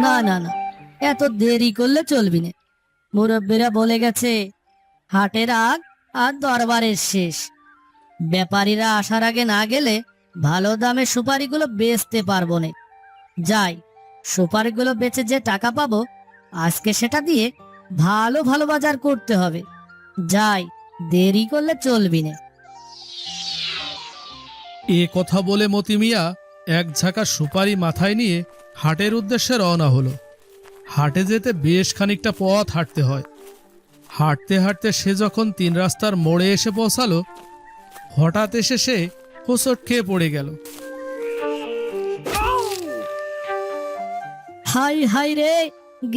না না না, এত দেরি করলে চলবি না। মুরব্বীরা বলে গেছে, হাটের আগ আর দরবারের শেষ। ব্যাপারীরা আসার আগে না গেলে ভালো দামে সুপারিগুলো বেচতে পারবো না। যাই, সুপারিগুলো বেচে যে টাকা পাবো আজকে সেটা দিয়ে ভালো ভালো বাজার করতে হবে। যাই, দেরি করলে চলবি না। এ কথা বলে মতি মিয়া এক ঝাঁকা সুপারি মাথায় নিয়ে হাটের উদ্দেশ্যে রওনা হলো। হাটে যেতে বেশ খানিকটা পথ হাঁটতে হয়। হাঁটতে হাঁটতে সে যখন 3 রাস্তার মোড়ে এসে পৌঁছালো, হঠাৎ এসে সে হোঁচট খেয়ে পড়ে গেল। হাই হাই রে,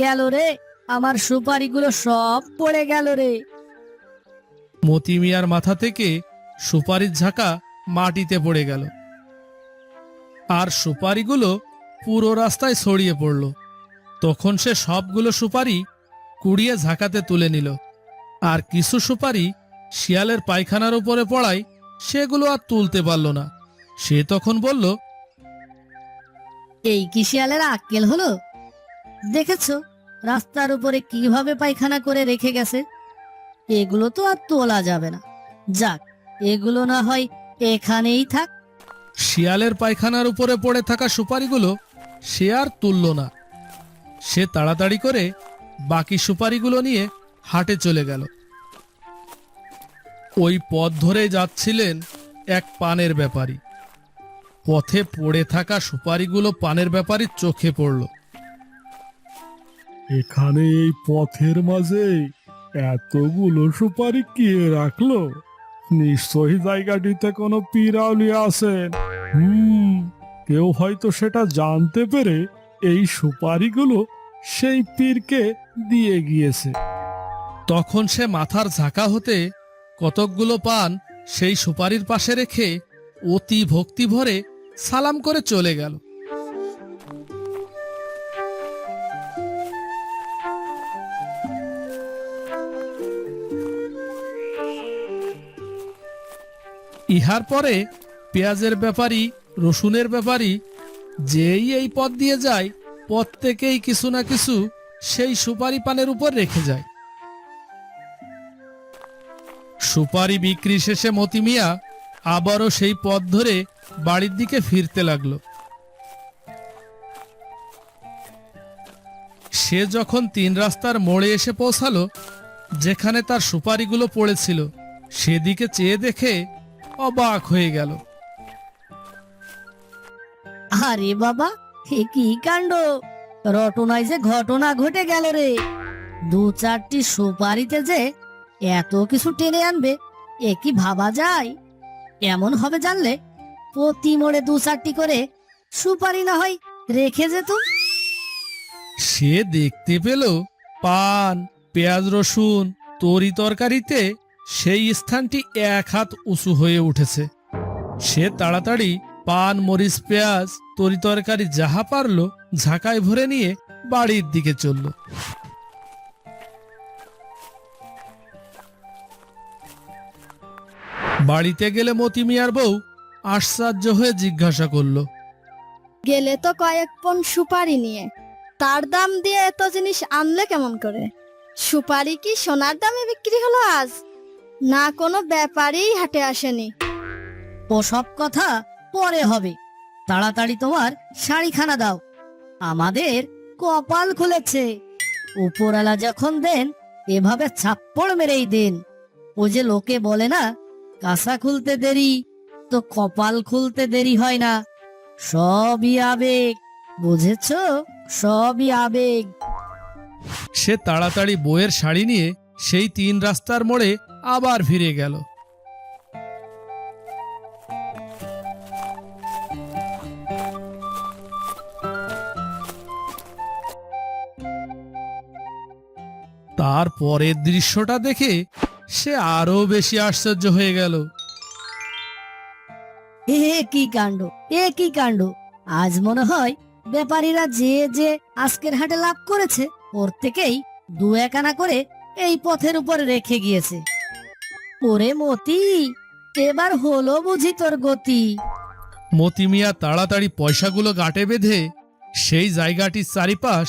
গেল রে, আমার সুপারিগুলো সব পড়ে গেল রে। মতি মিয়ার মাথা থেকে সুপারির ঝাঁকা মাটিতে পড়ে গেল, আর সুপারিগুলো পুরো রাস্তায় ছড়িয়ে পড়ল। তখন সে সবগুলো সুপারি কুড়িয়ে ঝাঁকাতে তুলে নিল, আর কিছু সুপারি শিয়ালের পায়খানার উপরে পড়ায় সেগুলো আর তুলতে পারল না। সে তখন বলল, এই কি শিয়ালের আক্কেল হলো? দেখেছো রাস্তার উপরে কিভাবে পায়খানা করে রেখে গেছে? এগুলো তো আর তোলা যাবে না। যাক, এগুলো না হয় এখানেই থাক। শিয়ালের পায়খানার উপরে পড়ে থাকা সুপারিগুলো সে আর তুলল না। সে তাড়াতাড়ি করে বাকি সুপারিগুলো নিয়ে হাটে চলে গেল। ওই পথ ধরে যাচ্ছিলেন এক পানের ব্যাপারী। পথে পড়ে থাকা সুপারিগুলো পানের ব্যাপারীর চোখে পড়ল। এখানে এই পথের মাঝে এতগুলো সুপারি কে রাখলো? নিশ্চয়ই জায়গাটিতে কোনো পীর আউলিয়া আছেন। কেউ হয়তো সেটা জানতে পেরে এই সুপারিগুলো সেই পীরকে দিয়ে গিয়েছে। তখন সে মাথার ঝাঁকা হতে কতকগুলো পান সেই সুপারির পাশে রেখে অতি ভক্তি ভরে সালাম করে চলে গেল। ইহার পরে পেঁয়াজের ব্যাপারী, রসুনের ব্যাপারী যেই এই পথ দিয়ে যায়, প্রত্যেকেই কিছু না কিছু সেই সুপারি পানের উপর রেখে যায়। সুপারি বিক্রি শেষে মতি মিয়া আবারও সেই পথ ধরে বাড়ির দিকে ফিরতে লাগলো। সে যখন 3 রাস্তার মোড়ে এসে পৌঁছালো, যেখানে তার সুপারিগুলো পড়েছিল, সেদিকে চেয়ে দেখে অবাক হয়ে গেল। আরে বাবা, এ কি কাণ্ড! রটনায় যে ঘটনা ঘটে গেল রে। 2-4টি সুপারিতে যে এত কিছু টেনে আনবে, এ কি ভাবা যায়? এমন হবে জানলে প্রতি মোড়ে 2-4টি করে সুপারি না হয় রেখে যেত। সে দেখতে পেল পান, পেঁয়াজ, রসুন, তরি তরকারিতে সেই স্থানটি 1 হাত উঁচু হয়ে উঠেছে। সে তাড়াতাড়ি পান, মরিচ, পেঁয়াজ, তরি তরকারি যাহা পারল ঝাঁকায় ভরে নিয়ে বাড়ির দিকে চলল। বাড়িতে গেলে মতি মিয়ার বউ আশ্চর্য হয়ে জিজ্ঞাসা করল, গেলে তো কয়েক পণ সুপারি নিয়ে, তার দাম দিয়ে এত জিনিস আনলে কেমন করে? সুপারি কি সোনার দামে বিক্রি হলো আজ? না কোনো ব্যাপারই হাটে আসেনি। ওসব কথা পরে হবে। তাড়াতাড়ি তোমার শাড়িখানা দাও। আমাদের কপাল খুলেছে। উপরওয়ালা যখন দেন এভাবে ছাপ্পড় মেরেই দেন। ও যে লোকে বলে না, কাঁসা খুলতে দেরি তো কপাল খুলতে দেরি হয় না। সবই আবেগ, বুঝেছো? সবই আবেগ। সে তাড়াতাড়ি বউয়ের শাড়ি নিয়ে সেই 3 রাস্তার মোড়ে আবার ফিরে গেল। তার পরের দৃশ্যটা দেখে সে আরো বেশি আশ্চর্য হয়ে গেল। এ কি কাণ্ড, এ কি কাণ্ড! আজ মনে হয় ব্যাপারীরা যে যে আজকের হাটে লাভ করেছে প্রত্যেকেই 2-1 আনা করে এই পথের উপর রেখে গিয়েছে। ওরে মতি, এবার হলো বুঝি তোর গতি। মতি মিয়া তাড়াতাড়ি পয়সাগুলো গাঁটে বেঁধে সেই জায়গাটির চারিপাশ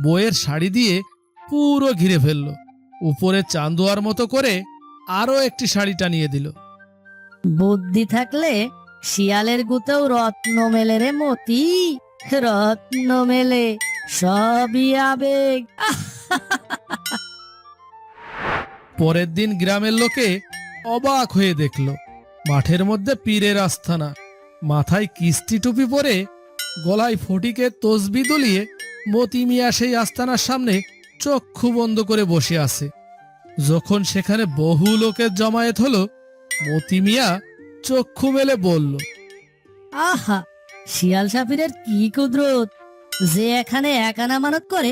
বইয়ের শাড়ি দিয়ে পুরো ঘিরে ফেলল। উপরে চান্দুয়ার মতো করে আরো একটি শাড়ি টানিয়ে দিল। বুদ্ধি থাকলে শিয়ালের গুতেও রত্ন মেলে রে মতি, রত্ন মেলে, সবই আবেগ। পরের দিন গ্রামের লোকে অবাক হয়ে দেখল মাঠের মধ্যে পীরের আস্তানা, মাথায় কিস্তি টুপি পরে, গলায় ফটিকের তসবি দুলিয়ে মতি মিয়া সেই আস্তানার সামনে চক্ষু বন্ধ করে বসে আছে। যখন সেখানে বহু লোকের জমায়েত হলো, মতি মিয়া চক্ষু মেলে বলল, আহা, শিয়াল সাপিরের কি কুদরত! যে এখানে এক আনা মানত করে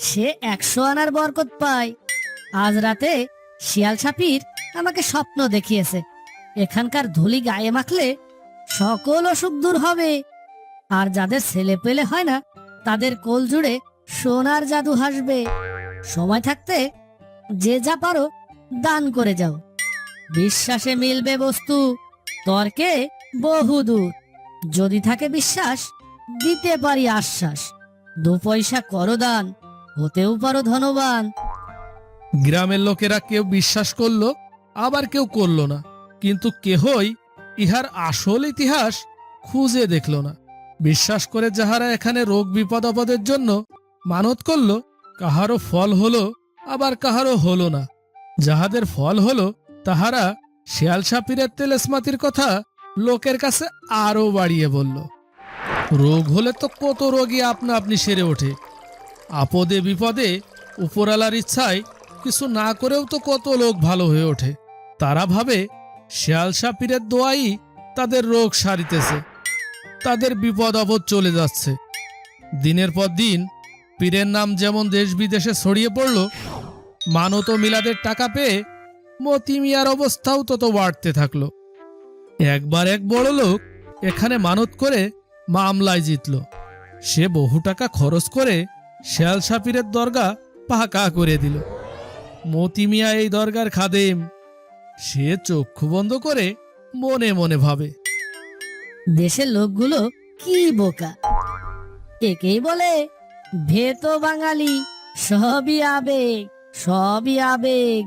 সে 100 আনার বরকত পায়। আজ রাতে শিয়াল সাপির আমাকে স্বপ্ন দেখিয়েছে, এখানকার ধুলি গায়ে মাখলে সকল অসুখ দূর হবে, আর যাদের ছেলে পেলে হয় না তাদের কোল জুড়ে সোনার জাদু হাসবে। সময় থাকতে যে যা পারো দান করে যাও। বিশ্বাসে মিলবে বস্তু, তর্কে বহুদূর। যদি থাকে বিশ্বাস, দিতে পারি আশ্বাস। 2 পয়সা করো দান, হতেও পারো ধনবান। গ্রামের লোকেরা কেউ বিশ্বাস করলো, আবার কেউ করল না, কিন্তু কেহই ইহার আসল ইতিহাস খুঁজে দেখল না। বিশ্বাস করে যাহারা এখানে রোগ বিপদ আপদের জন্য মানত করল, কাহারও ফল হলো, আবার কাহারও হলো না। যাহাদের ফল হলো তাহারা শিয়াল সাপিরের তেলেসমাতির কথা লোকের কাছে আরো বাড়িয়ে বলল। রোগ হলে তো কত রোগী আপনা আপনি সেরে ওঠে। আপদে বিপদে উপরালার ইচ্ছায় কিছু না করেও তো কত লোক ভালো হয়ে ওঠে। তারা ভাবে শিয়াল সাপিরের দোয়াই তাদের রোগ সারিতেছে, তাদের বিপদ আপদ চলে যাচ্ছে। দিনের পর দিন পীরের নাম যেমন দেশ বিদেশে ছড়িয়ে পড়ল, মানত ও মিলাদের টাকা পেয়ে মতি মিয়ার অবস্থাও তত বাড়তে থাকলো। একবার এক বড় লোক এখানে মানত করে মামলায় জিতল। সে বহু টাকা খরচ করে শিয়াল সাপিরের দরগা পাকা করে দিল। মতি মিয়া এই দরগার খাদেম। সে চক্ষু বন্ধ করে মনে মনে ভাবে, দেশের লোকগুলো কি বোকা! একেই বলে ভেত বাঙালি, সবই আবেগ, সবই আবেগ।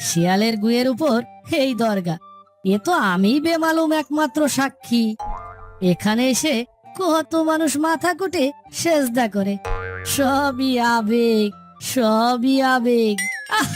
শিয়ালের গুয়ের উপর এই দরগা, এ তো আমি বেমালুম একমাত্র সাক্ষী। এখানে এসে কত মানুষ মাথা কুটে সেজদা করে, সবই আবেগ, সবই আবেগ। আহ!